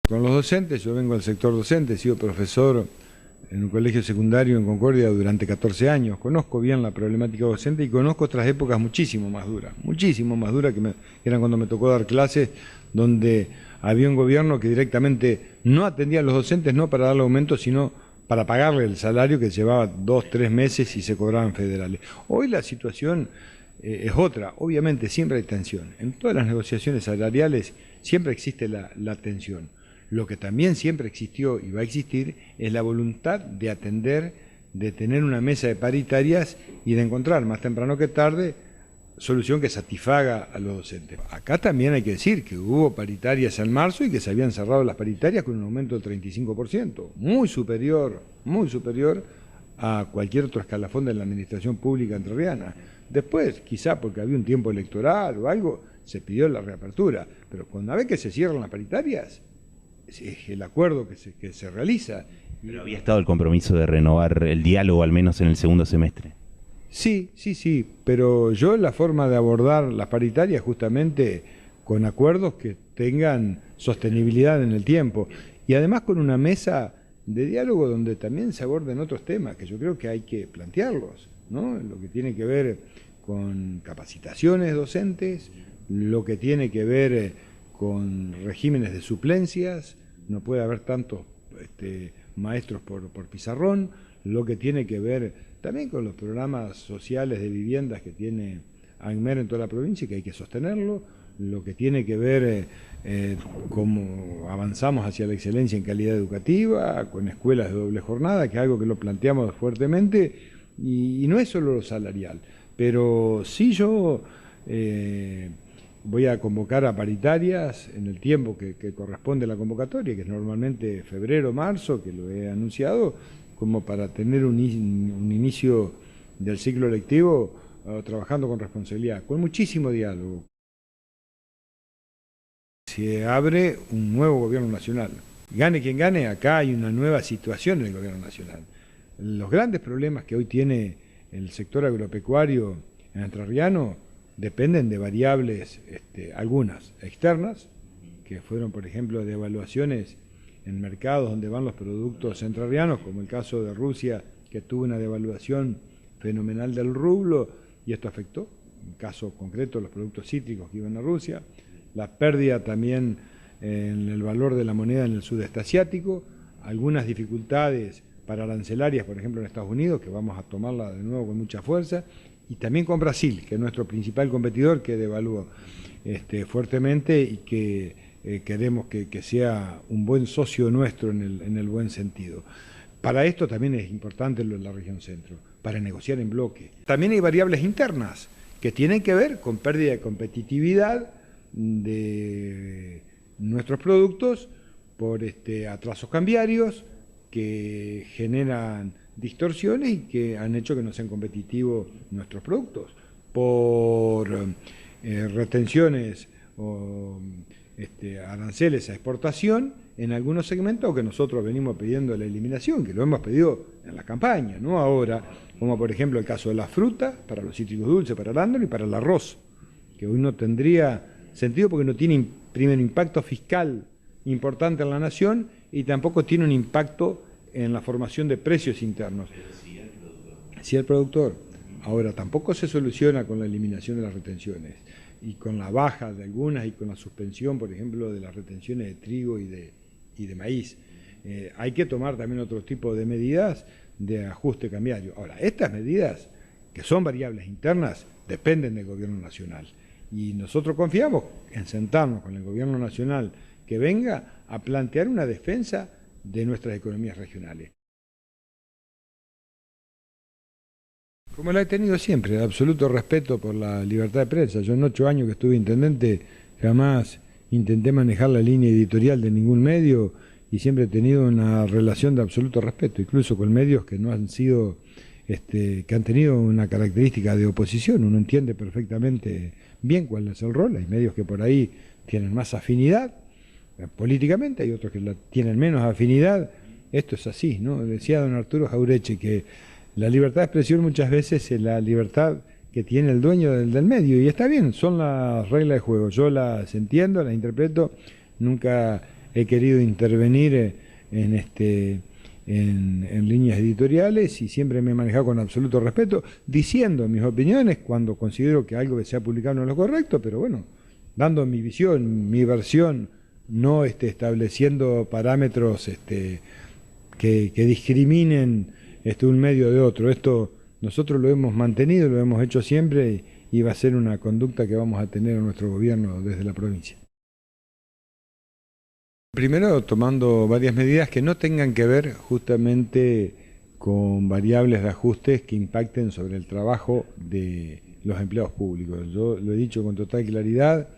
Con los docentes, yo vengo del sector docente, he sido profesor en un colegio secundario en Concordia durante 14 años, conozco bien la problemática docente y conozco otras épocas muchísimo más duras que eran cuando me tocó dar clases, donde había un gobierno que directamente no atendía a los docentes, no para darle aumento, sino para pagarle el salario que llevaba 2, 3 meses y se cobraban federales. Hoy la situación es otra, obviamente siempre hay tensión, en todas las negociaciones salariales siempre existe la tensión. Lo que también siempre existió y va a existir es la voluntad de atender, de tener una mesa de paritarias y de encontrar más temprano que tarde solución que satisfaga a los docentes. Acá también hay que decir que hubo paritarias en marzo y que se habían cerrado las paritarias con un aumento del 35%, muy superior a cualquier otro escalafón de la administración pública entrerriana. Después, quizá porque había un tiempo electoral o algo, se pidió la reapertura, pero una vez que se cierran las paritarias, es el acuerdo que se realiza. Pero había estado el compromiso de renovar el diálogo, al menos en el segundo semestre. Sí, pero yo la forma de abordar las paritarias justamente con acuerdos que tengan sostenibilidad en el tiempo y además con una mesa de diálogo donde también se aborden otros temas que yo creo que hay que plantearlos, ¿no? Lo que tiene que ver con capacitaciones docentes, lo que tiene que ver con regímenes de suplencias, no puede haber tantos maestros por pizarrón, lo que tiene que ver también con los programas sociales de viviendas que tiene ANMER en toda la provincia y que hay que sostenerlo, lo que tiene que ver cómo avanzamos hacia la excelencia en calidad educativa, con escuelas de doble jornada, que es algo que lo planteamos fuertemente, y no es solo lo salarial, pero sí yo voy a convocar a paritarias en el tiempo que corresponde a la convocatoria, que es normalmente febrero, marzo, que lo he anunciado, como para tener un inicio del ciclo lectivo trabajando con responsabilidad, con muchísimo diálogo. Se abre un nuevo gobierno nacional. Gane quien gane, acá hay una nueva situación en el gobierno nacional. Los grandes problemas que hoy tiene el sector agropecuario entrerriano dependen de variables, algunas externas, que fueron, por ejemplo, devaluaciones en mercados donde van los productos entrerrianos, como el caso de Rusia, que tuvo una devaluación fenomenal del rublo, y esto afectó, en caso concreto, los productos cítricos que iban a Rusia, la pérdida también en el valor de la moneda en el sudeste asiático, algunas dificultades para arancelarias, por ejemplo, en Estados Unidos, que vamos a tomarla de nuevo con mucha fuerza, y también con Brasil, que es nuestro principal competidor, que devaluó fuertemente y que queremos que sea un buen socio nuestro en el buen sentido. Para esto también es importante la región centro, para negociar en bloque. También hay variables internas que tienen que ver con pérdida de competitividad de nuestros productos por atrasos cambiarios que generan distorsiones y que han hecho que no sean competitivos nuestros productos, por retenciones o aranceles a exportación en algunos segmentos que nosotros venimos pidiendo la eliminación, que lo hemos pedido en la campaña, no ahora, como por ejemplo el caso de la fruta, para los cítricos dulces, para el arándano y para el arroz, que hoy no tendría sentido porque no tiene primero impacto fiscal importante en la nación y tampoco tiene un impacto en la formación de precios internos. Sí, el productor. Ahora, tampoco se soluciona con la eliminación de las retenciones y con la baja de algunas y con la suspensión, por ejemplo, de las retenciones de trigo y de maíz. Hay que tomar también otro tipo de medidas de ajuste cambiario. Ahora, estas medidas, que son variables internas, dependen del gobierno nacional. Y nosotros confiamos en sentarnos con el gobierno nacional que venga a plantear una defensa de nuestras economías regionales. Como la he tenido siempre, absoluto respeto por la libertad de prensa. Yo en 8 años que estuve intendente jamás intenté manejar la línea editorial de ningún medio y siempre he tenido una relación de absoluto respeto, incluso con medios que no han sido, que han tenido una característica de oposición. Uno entiende perfectamente bien cuál es el rol. Hay medios que por ahí tienen más afinidad políticamente, hay otros que tienen menos afinidad. Esto es así, ¿no? Decía don Arturo Jaureche que la libertad de expresión muchas veces es la libertad que tiene el dueño del medio, y está bien, son las reglas de juego, yo las entiendo, las interpreto, nunca he querido intervenir en líneas editoriales y siempre me he manejado con absoluto respeto, diciendo mis opiniones cuando considero que algo que se ha publicado no es lo correcto, pero bueno, dando mi visión, mi versión, no estableciendo parámetros que discriminen un medio de otro. Esto nosotros lo hemos mantenido, lo hemos hecho siempre y va a ser una conducta que vamos a tener en nuestro gobierno desde la provincia. Primero, tomando varias medidas que no tengan que ver justamente con variables de ajustes que impacten sobre el trabajo de los empleados públicos. Yo lo he dicho con total claridad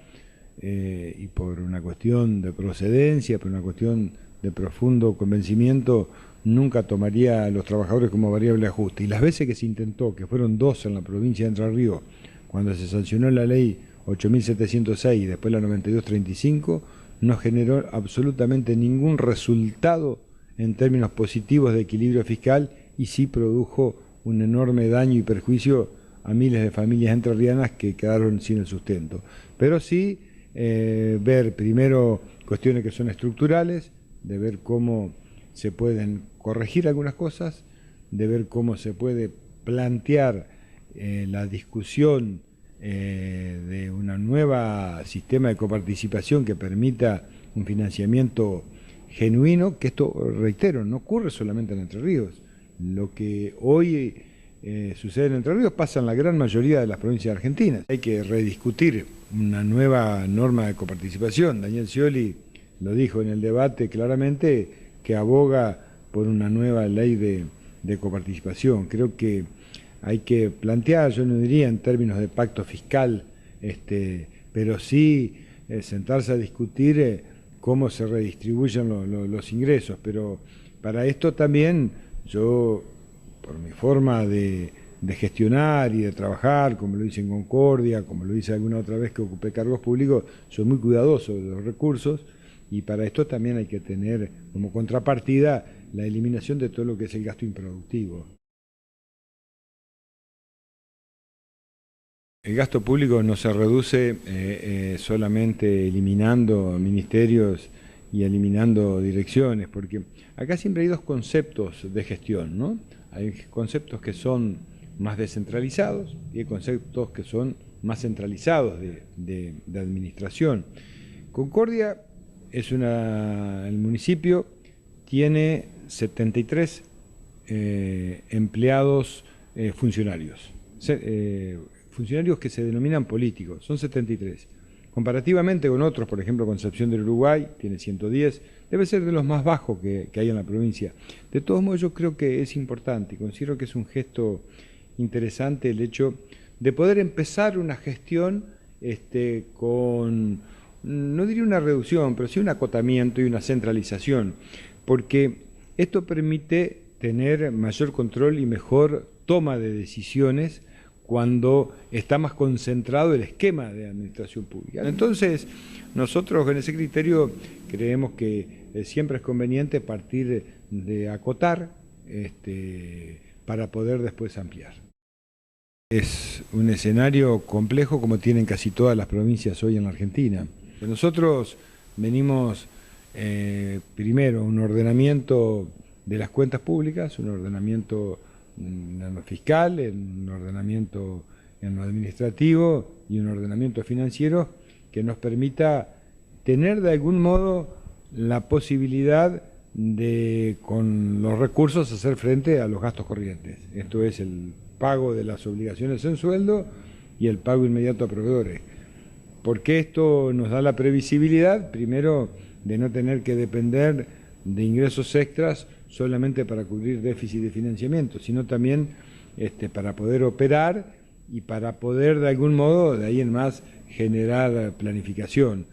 y por una cuestión de procedencia, por una cuestión de profundo convencimiento, nunca tomaría a los trabajadores como variable de ajuste. Y las veces que se intentó, que fueron 2 en la provincia de Entre Ríos, cuando se sancionó la ley 8.706 y después la 9235, no generó absolutamente ningún resultado en términos positivos de equilibrio fiscal y sí produjo un enorme daño y perjuicio a miles de familias entrerrianas que quedaron sin el sustento. Pero sí ver primero cuestiones que son estructurales, de ver cómo se pueden corregir algunas cosas, de ver cómo se puede plantear la discusión de una nueva sistema de coparticipación que permita un financiamiento genuino, que esto, reitero, no ocurre solamente en Entre Ríos. Lo que hoy sucede en Entre Ríos pasa en la gran mayoría de las provincias argentinas. Hay que rediscutir una nueva norma de coparticipación. Daniel Scioli lo dijo en el debate claramente, que aboga por una nueva ley de coparticipación. Creo que hay que plantear, yo no diría en términos de pacto fiscal, pero sí sentarse a discutir cómo se redistribuyen los ingresos. Pero para esto también yo, por mi forma de gestionar y de trabajar, como lo hice en Concordia, como lo hice alguna otra vez que ocupé cargos públicos, soy muy cuidadoso de los recursos y para esto también hay que tener como contrapartida la eliminación de todo lo que es el gasto improductivo. El gasto público no se reduce solamente eliminando ministerios y eliminando direcciones, porque acá siempre hay dos conceptos de gestión, ¿no? Hay conceptos que son más descentralizados y hay conceptos que son más centralizados de administración. Concordia es el municipio tiene 73 empleados funcionarios. Funcionarios que se denominan políticos, son 73. Comparativamente con otros, por ejemplo, Concepción del Uruguay, tiene 110, debe ser de los más bajos que hay en la provincia. De todos modos, yo creo que es importante, considero que es un gesto interesante el hecho de poder empezar una gestión con, no diría una reducción, pero sí un acotamiento y una centralización, porque esto permite tener mayor control y mejor toma de decisiones cuando está más concentrado el esquema de administración pública. Entonces, nosotros en ese criterio creemos que siempre es conveniente partir de acotar para poder después ampliar. Es un escenario complejo como tienen casi todas las provincias hoy en la Argentina. Nosotros venimos primero un ordenamiento de las cuentas públicas, un ordenamiento en lo fiscal, un ordenamiento en lo administrativo y un ordenamiento financiero que nos permita tener de algún modo la posibilidad de, con los recursos, hacer frente a los gastos corrientes. Esto es el pago de las obligaciones en sueldo y el pago inmediato a proveedores. Porque esto nos da la previsibilidad, primero, de no tener que depender de ingresos extras solamente para cubrir déficit de financiamiento, sino también para poder operar y para poder de algún modo, de ahí en más, generar planificación.